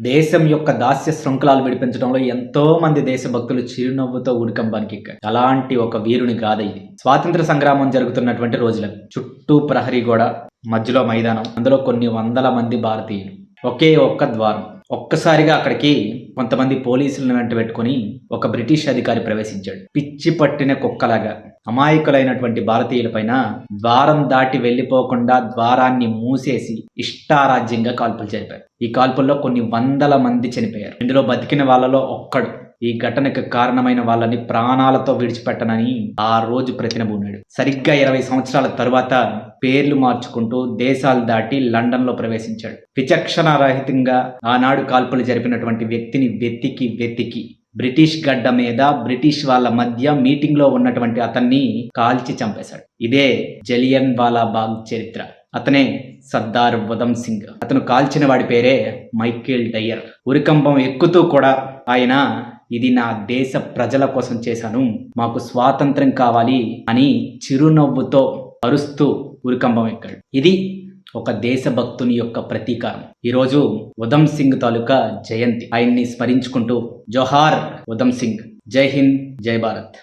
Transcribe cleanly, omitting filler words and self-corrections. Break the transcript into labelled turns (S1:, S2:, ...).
S1: దేశం యొక్క దాస్య శృంఖలాలు విడిపించడంలో ఎంతో మంది దేశభక్తులు చిరునవ్వుతో ఉరికంబానికి ఎక్కారు. అలాంటి ఒక వీరుని గాథ ఇది. స్వాతంత్ర సంగ్రామం జరుగుతున్నటువంటి రోజులవి. చుట్టూ ప్రహరీ గోడ, మధ్యలో మైదానం, అందులో కొన్ని వందల మంది భారతీయులు. ఒకే ఒక్క ద్వారం. ఒక్కసారిగా అక్కడికి కొంతమంది పోలీసులను వెంట పెట్టుకుని ఒక బ్రిటిష్ అధికారి ప్రవేశించాడు. పిచ్చి పట్టిన కుక్కలాగా అమాయకులైనటువంటి భారతీయులపైన ద్వారం దాటి వెళ్లిపోకుండా ద్వారాన్ని మూసేసి ఇష్టారాజ్యంగా కాల్పులు జరిపారు. ఈ కాల్పుల్లో కొన్ని వందల మంది చనిపోయారు. ఇందులో బతికిన వాళ్ళలో ఒక్కడు ఈ ఘటనకు కారణమైన వాళ్ళని ప్రాణాలతో విడిచిపెట్టనని ఆ రోజు ప్రతినబూనాడు. సరిగ్గా 20 సంవత్సరాల తరువాత పేర్లు మార్చుకుంటూ దేశాలు దాటి లండన్లో ప్రవేశించాడు. విచక్షణ రహితంగా ఆనాడు కాల్పులు జరిపినటువంటి వ్యక్తిని వెతికి బ్రిటిష్ గడ్డ మీద బ్రిటిష్ వాళ్ళ మధ్య మీటింగ్ లో ఉన్నటువంటి అతన్ని కాల్చి చంపేశాడు. ఇదే జలియన్ వాలా బాగ్ చరిత్ర. అతనే సర్దార్ ఉధమ్ సింగ్. అతను కాల్చిన వాడి పేరే మైకేల్ డయ్యర్. ఉరికంబం ఎక్కుతూ కూడా ఆయన, ఇది నా దేశ ప్రజల కోసం చేశాను, మాకు స్వాతంత్రం కావాలి అని చిరునవ్వుతో అరుస్తూ ఉరికంబం ఎక్కాడు. ఇది ఒక దేశభక్తుని యొక్క ప్రతీకారం. ఈరోజు ఉధమ్ సింగ్ తాలూకా జయంతి. ఆయన్ని స్మరించుకుంటూ జోహార్ ఉధమ్ సింగ్. జై హింద్, జై భారత్.